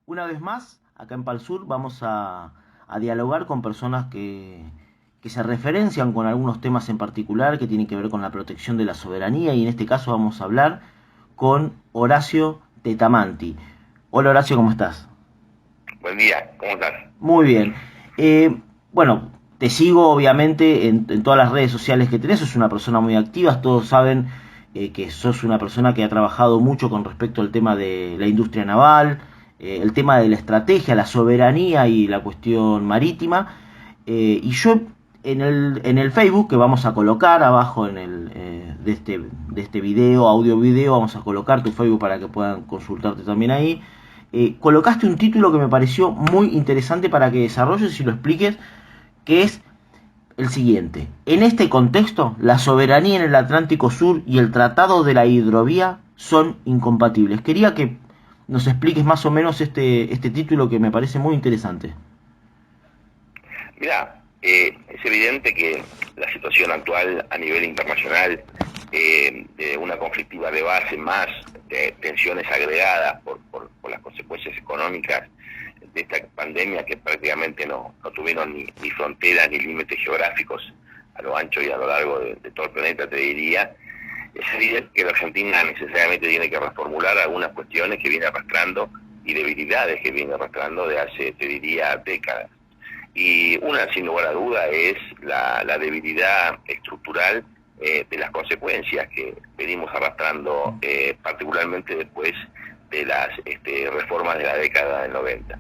Una vez más, acá en Palsur vamos a dialogar con personas que se referencian con algunos temas en particular que tienen que ver con la protección de la soberanía y en este caso vamos a hablar con Horacio Tetamanti. Hola Horacio, ¿cómo estás? Buen día, ¿cómo estás? Muy bien. Bueno, te sigo obviamente en todas las redes sociales que tenés, sos una persona muy activa, todos saben que sos una persona que ha trabajado mucho con respecto al tema de la industria naval, el tema de la estrategia, la soberanía y la cuestión marítima. Y yo en el Facebook, que vamos a colocar abajo de este video, audio video, vamos a colocar tu Facebook para que puedan consultarte también ahí. Colocaste un título que me pareció muy interesante para que desarrolles y lo expliques, que es el siguiente. En este contexto, la soberanía en el Atlántico Sur y el Tratado de la Hidrovía son incompatibles. Quería que nos expliques más o menos este título que me parece muy interesante. Mira, es evidente que la situación actual a nivel internacional, de una conflictiva de base más de tensiones agregadas por las consecuencias económicas de esta pandemia que prácticamente no tuvieron ni fronteras ni límites geográficos a lo ancho y a lo largo de todo el planeta, te diría. Es evidente que la Argentina necesariamente tiene que reformular algunas cuestiones que viene arrastrando y debilidades que viene arrastrando de hace, te diría, décadas. Y una, sin lugar a duda, es la debilidad estructural de las consecuencias que venimos arrastrando, particularmente después de las reformas de la década del 90.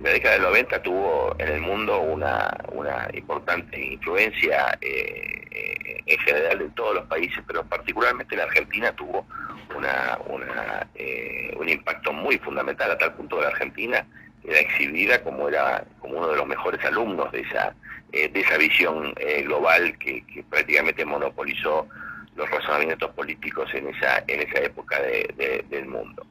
La década del 90 tuvo en el mundo una importante influencia en general de todos los países, pero particularmente en Argentina tuvo un impacto muy fundamental, a tal punto que la Argentina era exhibida como uno de los mejores alumnos de esa visión global que prácticamente monopolizó los razonamientos políticos en esa época del mundo.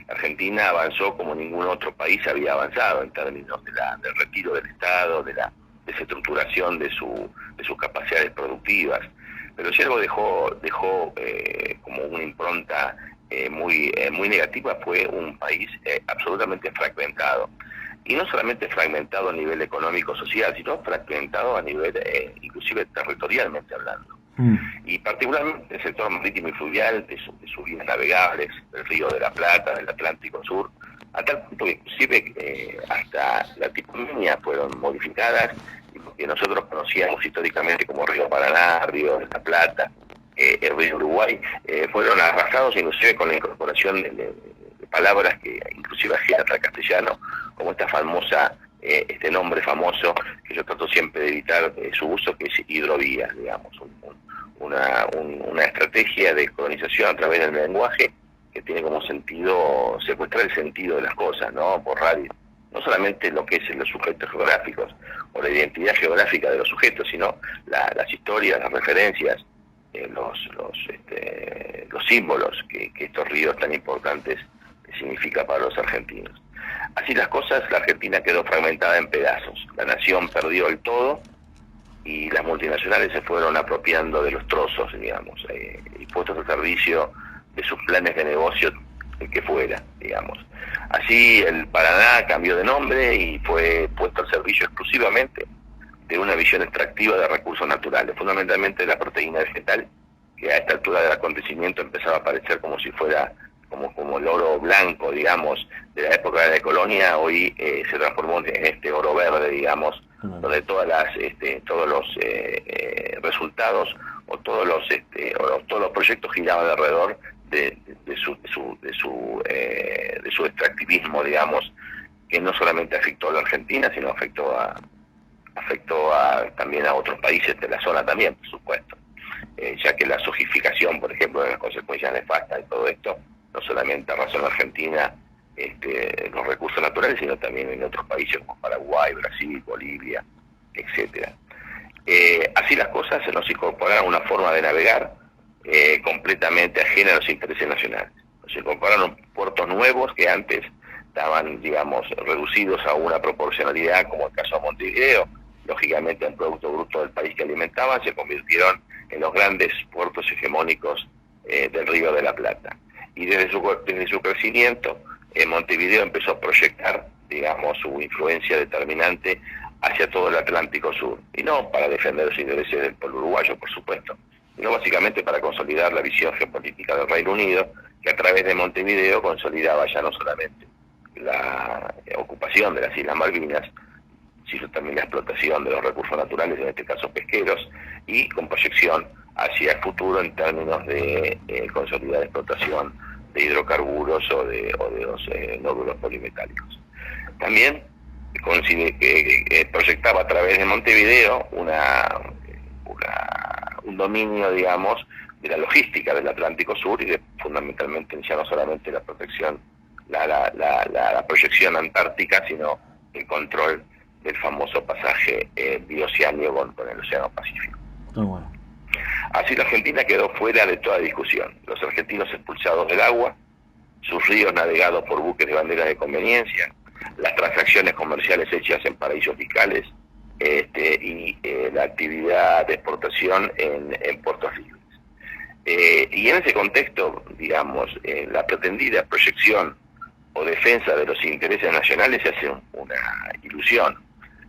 Argentina avanzó como ningún otro país había avanzado en términos del retiro del Estado, de la desestructuración de sus capacidades productivas, pero si algo dejó como una impronta muy negativa, fue un país absolutamente fragmentado. Y no solamente fragmentado a nivel económico-social, sino fragmentado a nivel inclusive territorialmente hablando. Mm. Y particularmente el sector marítimo y fluvial, de sus vías navegables, del Río de la Plata, del Atlántico Sur, a tal punto que inclusive hasta la tiponía fueron modificadas, y porque nosotros conocíamos históricamente como Río Paraná, Río de la Plata, el Río Uruguay, fueron arrasados inclusive con la incorporación de palabras que inclusive ajenas al castellano, como esta famosa, este nombre famoso que yo trato siempre de evitar su uso, que es hidrovía, digamos, una estrategia de colonización a través del lenguaje que tiene como sentido secuestrar el sentido de las cosas, ¿no? Por radio. No solamente lo que es los sujetos geográficos o la identidad geográfica de los sujetos, sino las historias, las referencias, los símbolos que estos ríos tan importantes significa para los argentinos. Así las cosas, la Argentina quedó fragmentada en pedazos. La nación perdió el todo y las multinacionales se fueron apropiando de los trozos, digamos, y puestos al servicio de sus planes de negocio, el que fuera, digamos. Así el Paraná cambió de nombre y fue puesto al servicio exclusivamente de una visión extractiva de recursos naturales, fundamentalmente la proteína vegetal, que a esta altura del acontecimiento empezaba a aparecer como si fuera como el oro blanco, digamos, de la época de la colonia. Hoy se transformó en este oro verde, digamos, Claro. donde todos los resultados o todos los proyectos giraban alrededor de su extractivismo, digamos, que no solamente afectó a la Argentina, sino afectó también a otros países de la zona también, por supuesto. Ya que la sojificación, por ejemplo, de las consecuencias nefastas de todo esto, no solamente arrasó en la Argentina los recursos naturales, sino también en otros países como Paraguay, Brasil, Bolivia, etcétera. Así las cosas, se nos incorporaron una forma de navegar completamente ajena a los intereses nacionales. Nos incorporaron puertos nuevos que antes estaban, digamos, reducidos a una proporcionalidad, como el caso de Montevideo. Lógicamente, el Producto Bruto del país que alimentaban se convirtieron en los grandes puertos hegemónicos del Río de la Plata. Y desde su crecimiento Montevideo empezó a proyectar, digamos, su influencia determinante hacia todo el Atlántico Sur, y no para defender los intereses del pueblo uruguayo, por supuesto, sino básicamente para consolidar la visión geopolítica del Reino Unido, que a través de Montevideo consolidaba ya no solamente la ocupación de las Islas Malvinas, sino también la explotación de los recursos naturales, en este caso pesqueros, y con proyección hacia el futuro en términos de consolidar explotación de hidrocarburos o de los nódulos polimetálicos. También proyectaba a través de Montevideo un dominio, digamos, de la logística del Atlántico Sur y fundamentalmente ya no solamente la protección, la proyección antártica, sino el control del famoso pasaje bioceánico con el Océano Pacífico. Bueno. Así la Argentina quedó fuera de toda discusión. Los argentinos expulsados del agua, sus ríos navegados por buques de bandera de conveniencia, las transacciones comerciales hechas en paraísos fiscales y la actividad de exportación en puertos libres. Y en ese contexto, digamos, la pretendida proyección o defensa de los intereses nacionales se hace una ilusión.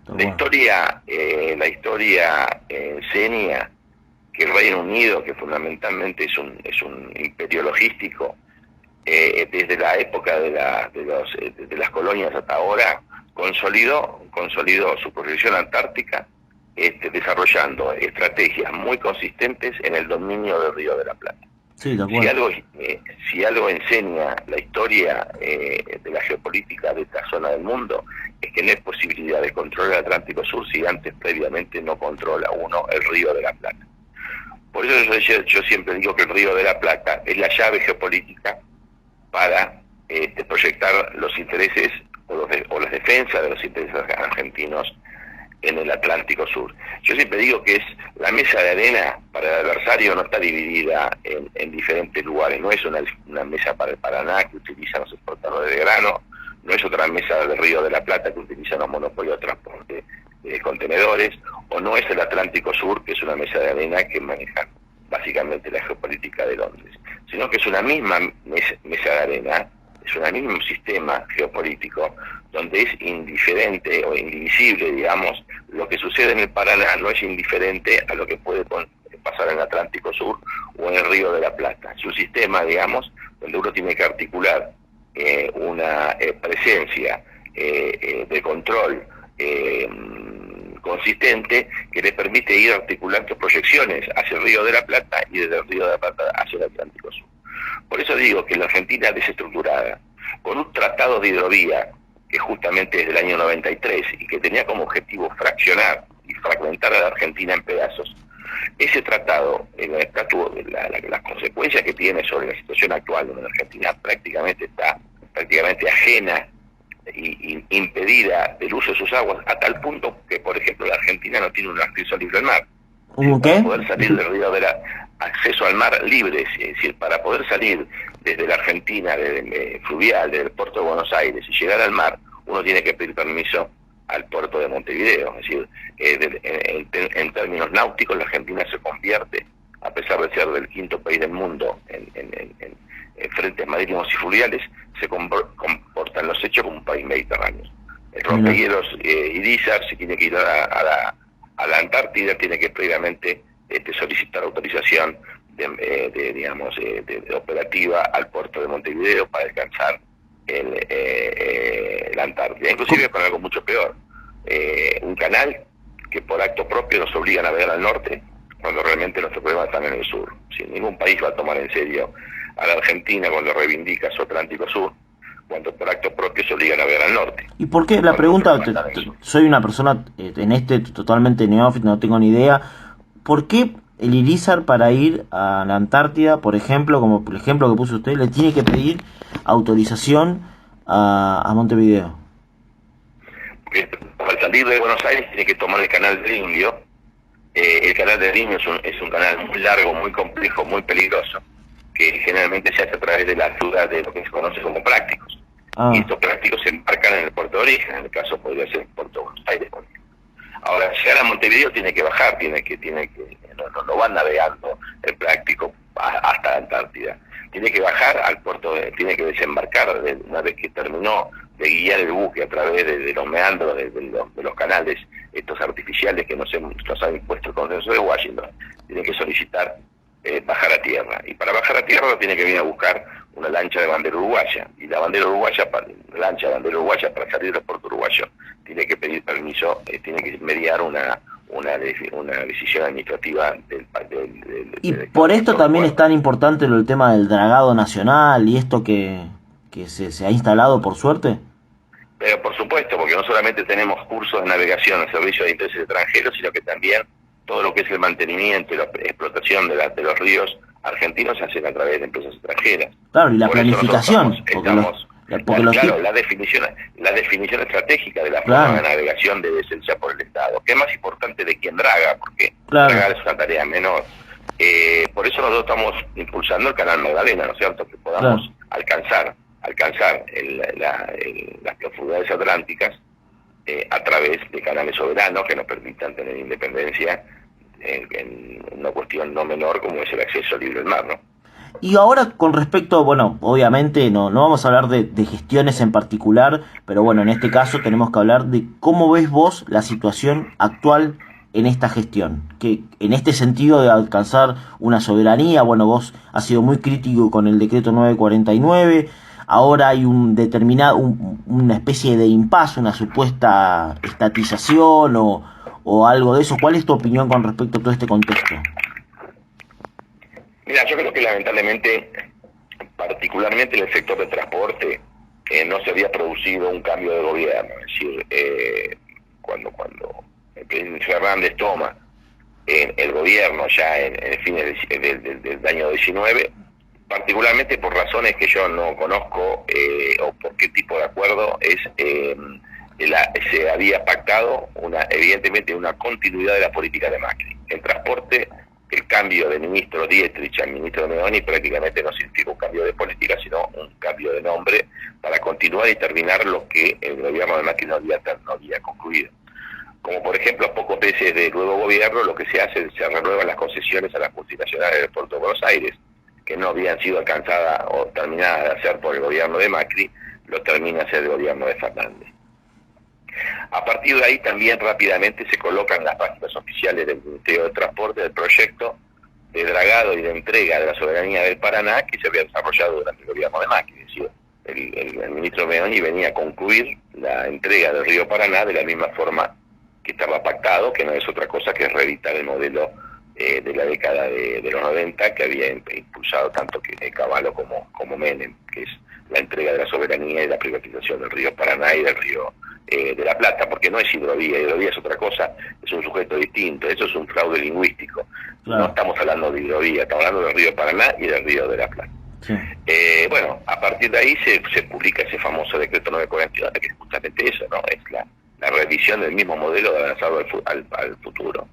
La historia enseña que el Reino Unido, que fundamentalmente es un imperio logístico, desde la época de las colonias hasta ahora, consolidó su proyección antártica, desarrollando estrategias muy consistentes en el dominio del Río de la Plata. Sí, si algo enseña la historia de la geopolítica de esta zona del mundo, es que no hay posibilidad de controlar el Atlántico Sur si antes previamente no controla uno el Río de la Plata. Por eso yo siempre digo que el Río de la Plata es la llave geopolítica para proyectar los intereses o las defensas de los intereses argentinos en el Atlántico Sur. Yo siempre digo que es la mesa de arena para el adversario, no está dividida en diferentes lugares, no es una mesa para el Paraná que utilizan los exportadores de grano, no es otra mesa del Río de la Plata que utilizan los monopolios de transporte de contenedores, o no es el Atlántico Sur, que es una mesa de arena que maneja básicamente la geopolítica de Londres, sino que es una misma mesa de arena, es un mismo sistema geopolítico donde es indiferente o indivisible, digamos, lo que sucede en el Paraná no es indiferente a lo que puede pasar en el Atlántico Sur o en el Río de la Plata. Es un sistema, digamos, donde uno tiene que articular una presencia de control consistente que le permite ir articulando proyecciones hacia el Río de la Plata y desde el Río de la Plata hacia el Atlántico Sur. Por eso digo que la Argentina desestructurada, con un tratado de hidrovía que justamente es del año 93 y que tenía como objetivo fraccionar y fragmentar a la Argentina en pedazos, ese tratado, las consecuencias que tiene sobre la situación actual, donde la Argentina prácticamente ajena y impedida del uso de sus aguas, a tal punto que, por ejemplo, la Argentina no tiene un acceso libre al mar. ¿Cómo qué? Para poder salir del Río de la acceso al mar libre, es decir, para poder salir desde la Argentina, fluvial, desde el puerto de Buenos Aires y llegar al mar, uno tiene que pedir permiso al puerto de Montevideo. Es decir, en términos náuticos, la Argentina se convierte, a pesar de ser del quinto país del mundo en frentes marítimos y fluviales, se comportan los hechos como un país mediterráneo. El rompehielos Irizar, si tiene que ir a la Antártida, tiene que previamente solicitar autorización de operativa al puerto de Montevideo para alcanzar la Antártida. Inclusive con algo mucho peor, un canal que por acto propio nos obliga a navegar al norte, cuando realmente nuestros problemas están en el sur. Si ningún país va a tomar en serio a la Argentina cuando reivindica su Atlántico Sur, cuando por acto propio se obliga a navegar al norte. ¿Y por qué? La pregunta, soy una persona totalmente neófita, no tengo ni idea. ¿Por qué el Irizar, para ir a la Antártida, por ejemplo, como el ejemplo que puso usted, le tiene que pedir autorización a Montevideo? Porque al salir de Buenos Aires tiene que tomar el canal del Indio. El canal del Indio es un canal muy largo, muy complejo, muy peligroso, que generalmente se hace a través de la ayuda de lo que se conoce como prácticos. Y estos prácticos se embarcan en el puerto de origen, en el caso podría ser el puerto de Buenos Aires. Ahora, llegar a Montevideo tiene que bajar, no van navegando el práctico hasta la Antártida. tiene que bajar al puerto, tiene que desembarcar una vez que terminó de guiar el buque a través de los meandros de los canales estos artificiales que nos ha impuesto el Consenso de Washington. Tiene que solicitar bajar a tierra, y para bajar a tierra tiene que venir a buscar una lancha de bandera uruguaya, y la lancha de bandera uruguaya para salir del puerto uruguayo tiene que pedir permiso, tiene que mediar una decisión administrativa y por esto también es tan importante el tema del dragado nacional y esto que se ha instalado por suerte. Pero por supuesto, porque no solamente tenemos cursos de navegación al servicio de intereses extranjeros, sino que también todo lo que es el mantenimiento y la explotación de los ríos argentinos se hacen a través de empresas extranjeras. Claro, y la planificación. Claro, la definición estratégica de la forma de navegación debe ser ya por el Estado, que es más importante de quien draga, porque dragar es una tarea menor. Por eso nosotros estamos impulsando el Canal Magdalena, ¿no es cierto? Que podamos alcanzar las profundidades atlánticas a través de canales soberanos que nos permitan tener independencia en una cuestión no menor como es el acceso libre al mar, ¿no? Y ahora con respecto, bueno, obviamente no vamos a hablar de gestiones en particular, pero bueno, en este caso tenemos que hablar de cómo ves vos la situación actual en esta gestión, que en este sentido de alcanzar una soberanía, bueno, vos has sido muy crítico con el decreto 949, ahora hay una especie de impasse, una supuesta estatización o algo de eso. ¿Cuál es tu opinión con respecto a todo este contexto? Mira, yo creo que lamentablemente, particularmente en el sector de transporte, no se había producido un cambio de gobierno. Es decir, cuando el presidente Fernández toma el gobierno ya en fines del año 19, particularmente por razones que yo no conozco o por qué tipo de acuerdo, se había pactado evidentemente una continuidad de la política de Macri. En transporte, el cambio del ministro Dietrich al ministro Meoni prácticamente no significa un cambio de política, sino un cambio de nombre para continuar y terminar lo que el gobierno de Macri no había concluido. Como por ejemplo, a pocos meses del nuevo gobierno, lo que se hace, se renuevan las concesiones a las multinacionales del puerto de Buenos Aires, que no habían sido alcanzadas o terminadas de hacer por el gobierno de Macri, lo termina hacer el gobierno de Fernández. A partir de ahí también rápidamente se colocan las páginas oficiales del Ministerio de Transporte del proyecto de dragado y de entrega de la soberanía del Paraná que se había desarrollado durante el gobierno de Macri. Es decir, el ministro Meoni venía a concluir la entrega del río Paraná de la misma forma que estaba pactado, que no es otra cosa que reeditar el modelo de la década de los 90 que había impulsado tanto Cavallo como Menem, que es la entrega de la soberanía y la privatización del río Paraná y del río de la Plata, porque no es hidrovía es otra cosa, es un sujeto distinto, eso es un fraude lingüístico. Claro. No estamos hablando de hidrovía, estamos hablando del río Paraná y del río de la Plata. Sí. Bueno, a partir de ahí se publica ese famoso decreto 949, que es justamente eso, ¿no? Es la revisión del mismo modelo de avanzado al futuro,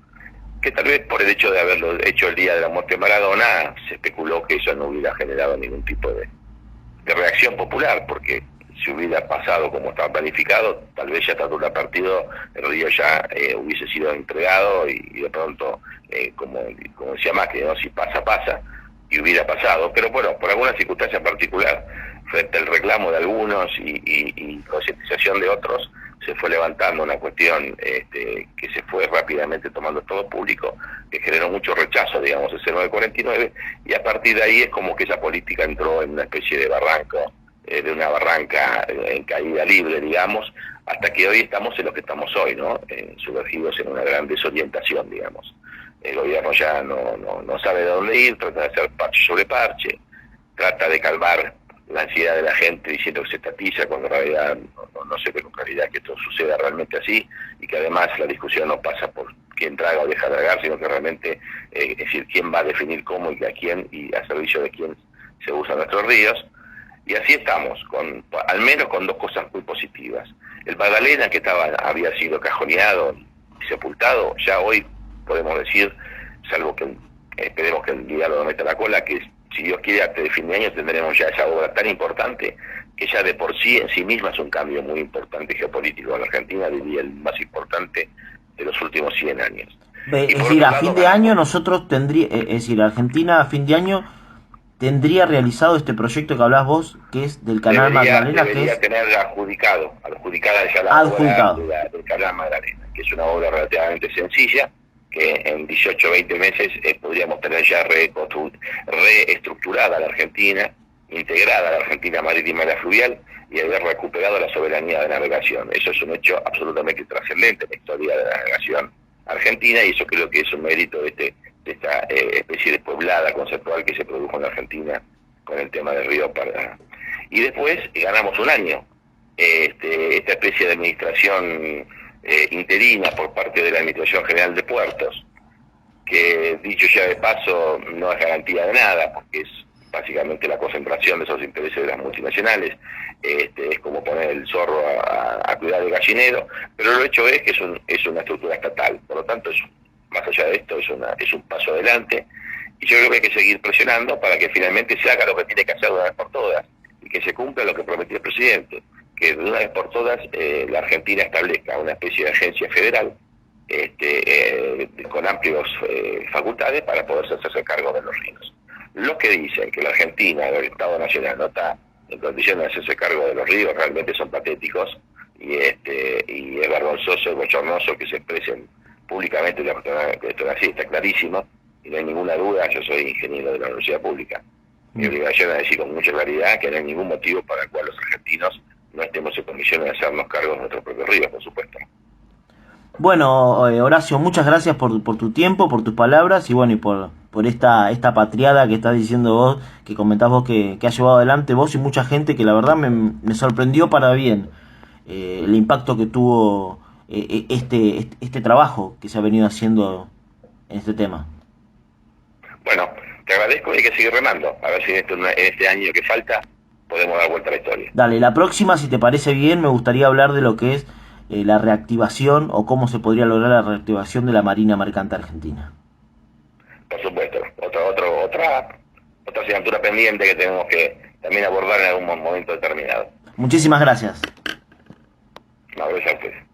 que tal vez por el hecho de haberlo hecho el día de la muerte de Maradona, se especuló que eso no hubiera generado ningún tipo de reacción popular, porque si hubiera pasado como estaba planificado, tal vez ya estando un partido, el río ya hubiese sido entregado y de pronto, como decía Macri, ¿no? Si pasa, pasa, y hubiera pasado. Pero bueno, por alguna circunstancia particular, frente al reclamo de algunos y concientización de otros, se fue levantando una cuestión que se fue rápidamente tomando todo público, que generó mucho rechazo, digamos, ese 949, y a partir de ahí es como que esa política entró en una especie de barranco, de una barranca en caída libre, digamos, hasta que hoy estamos en lo que estamos hoy, ¿no? Sumergidos en una gran desorientación, digamos. El gobierno ya no sabe de dónde ir, trata de hacer parche sobre parche, trata de calmar la ansiedad de la gente diciendo que se estatiza, cuando en realidad no se ve con claridad que esto suceda realmente así, y que además la discusión no pasa por quién traga o deja de dragar, sino que realmente, es decir, quién va a definir cómo y a quién y a servicio de quién se usan nuestros ríos. Y así estamos, al menos con dos cosas muy positivas. El Magdalena, que había sido cajoneado y sepultado, ya hoy podemos decir, salvo que esperemos que el diálogo no meta la cola, que si Dios quiere antes de fin de año tendremos ya esa obra tan importante que ya de por sí en sí misma es un cambio muy importante geopolítico en la Argentina, diría el más importante de los últimos 100 años. Es decir, a fin de año nosotros Argentina a fin de año tendría realizado este proyecto que hablás vos, que es del Canal Magdalena, que es tener adjudicada ya la adjudicado. obra del Canal Magdalena, que es una obra relativamente sencilla, que en 18 o 20 meses podríamos tener ya reestructurada la Argentina, integrada la Argentina marítima y la fluvial, y haber recuperado la soberanía de navegación. Eso es un hecho absolutamente trascendente en la historia de la navegación argentina, y eso creo que es un mérito de esta especie de poblada conceptual que se produjo en la Argentina con el tema del río Paraná. Y después ganamos un año. Esta especie de administración interina por parte de la Administración General de Puertos, que dicho ya de paso no es garantía de nada, porque es básicamente la concentración de esos intereses de las multinacionales, es como poner el zorro a cuidar el gallinero, pero lo hecho es que es una estructura estatal, por lo tanto, más allá de esto, es un paso adelante, y yo creo que hay que seguir presionando para que finalmente se haga lo que tiene que hacer de una vez por todas, y que se cumpla lo que prometió el presidente, que de una vez por todas la Argentina establezca una especie de agencia federal con amplias facultades para poderse hacerse cargo de los ríos. Los que dicen que la Argentina, el Estado Nacional, no está en condiciones de hacerse cargo de los ríos realmente son patéticos, y es vergonzoso y bochornoso que se expresen públicamente de esto así, está clarísimo, y no hay ninguna duda. Yo soy ingeniero de la Universidad Pública. Mi obligación es decir con mucha claridad que no hay ningún motivo para el cual los argentinos no estemos en condiciones de hacernos cargo de nuestros propios ríos, por supuesto. Bueno, Horacio, muchas gracias por tu tiempo, por tus palabras, y bueno, y por esta patriada que estás diciendo vos, que comentás vos que has llevado adelante vos y mucha gente, que la verdad me sorprendió para bien el impacto que tuvo este trabajo que se ha venido haciendo en este tema. Bueno, te agradezco y hay que seguir remando, a ver si en este año que falta podemos dar vuelta a la historia. Dale, la próxima, si te parece bien, me gustaría hablar de lo que es la reactivación, o cómo se podría lograr la reactivación de la Marina Mercante Argentina. Por supuesto, otra asignatura pendiente que tenemos que también abordar en algún momento determinado. Muchísimas gracias. No, gracias a ustedes.